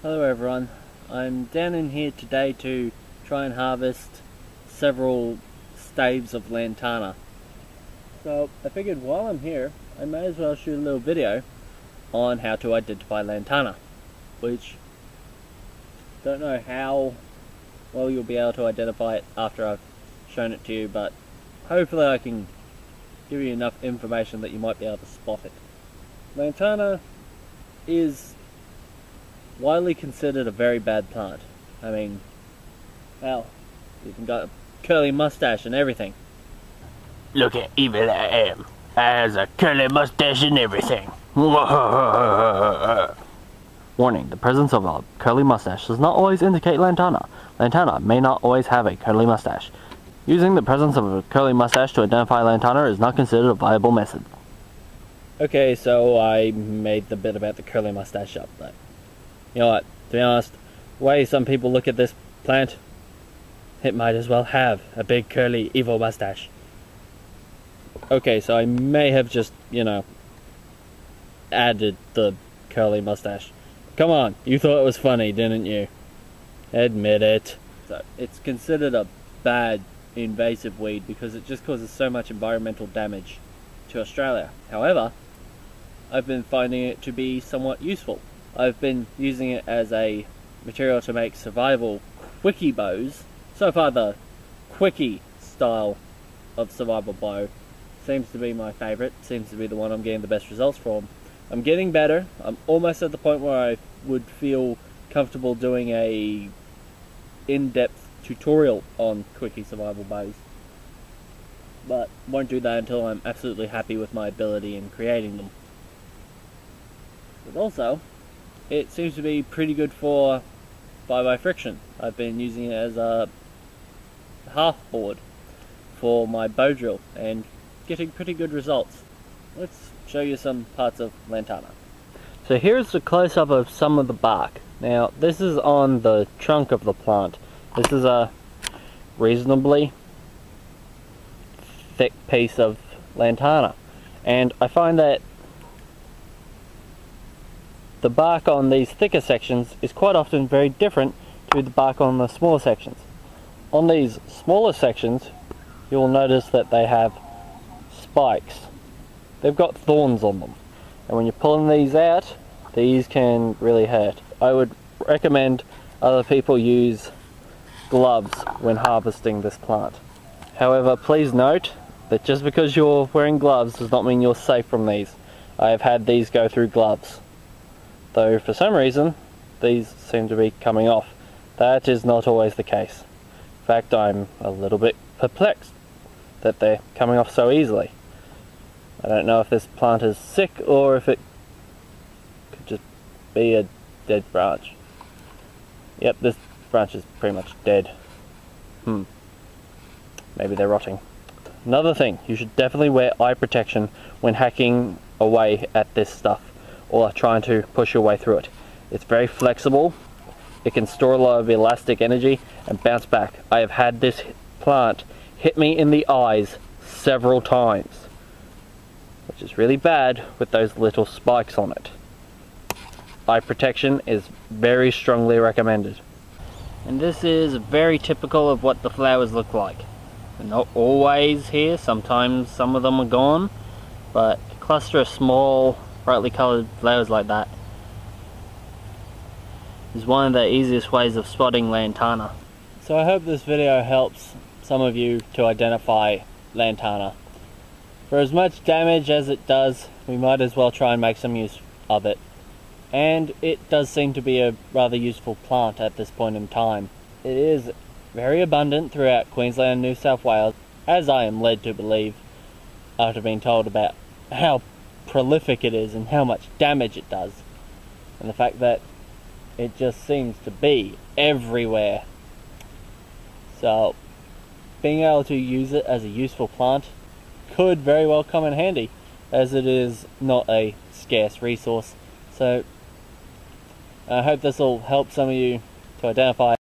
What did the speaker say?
Hello everyone, I'm down in here today to try and harvest several staves of Lantana. So I figured while I'm here, I may as well shoot a little video on how to identify Lantana, which don't know how well you'll be able to identify it after I've shown it to you, but hopefully I can give you enough information that you might be able to spot it. Lantana is widely considered a very bad plant. I mean, hell, even got a curly mustache and everything. Look how evil I am. I has a curly mustache and everything. Warning, the presence of a curly mustache does not always indicate Lantana. Lantana may not always have a curly mustache. Using the presence of a curly mustache to identify Lantana is not considered a viable method. Okay, so I made the bit about the curly mustache up, but you know what, to be honest, the way some people look at this plant, it might as well have a big curly evil mustache. Okay, so I may have just, added the curly mustache. Come on, you thought it was funny, didn't you? Admit it. So it's considered a bad invasive weed because it just causes so much environmental damage to Australia. However, I've been finding it to be somewhat useful. I've been using it as a material to make survival quickie bows. So far the quickie style of survival bow seems to be my favourite, seems to be the one I'm getting the best results from. I'm getting better. I'm almost at the point where I would feel comfortable doing a in-depth tutorial on quickie survival bows, but won't do that until I'm absolutely happy with my ability in creating them. But also, it seems to be pretty good for fly-by friction. I've been using it as a half board for my bow drill and getting pretty good results. Let's show you some parts of Lantana. So here's a close-up of some of the bark. Now this is on the trunk of the plant. This is a reasonably thick piece of Lantana, and I find that the bark on these thicker sections is quite often very different to the bark on the smaller sections. On these smaller sections, you'll notice that they have spikes. They've got thorns on them, and when you're pulling these out, these can really hurt. I would recommend other people use gloves when harvesting this plant. However, please note that just because you're wearing gloves does not mean you're safe from these. I have had these go through gloves, though for some reason these seem to be coming off. That is not always the case. In fact, I'm a little bit perplexed that they're coming off so easily. I don't know if this plant is sick or if it could just be a dead branch. Yep, this branch is pretty much dead. Maybe they're rotting. Another thing, you should definitely wear eye protection when hacking away at this stuff or trying to push your way through it. It's very flexible, it can store a lot of elastic energy and bounce back. I have had this plant hit me in the eyes several times, which is really bad with those little spikes on it. Eye protection is very strongly recommended. And this is very typical of what the flowers look like. They're not always here, sometimes some of them are gone, but a cluster of small, brightly coloured flowers like that is one of the easiest ways of spotting Lantana. So I hope this video helps some of you to identify Lantana. For as much damage as it does, we might as well try and make some use of it. And it does seem to be a rather useful plant at this point in time. It is very abundant throughout Queensland and New South Wales, as I am led to believe after being told about how prolific it is and how much damage it does. And the fact that it just seems to be everywhere. So being able to use it as a useful plant could very well come in handy, as it is not a scarce resource. So I hope this will help some of you to identify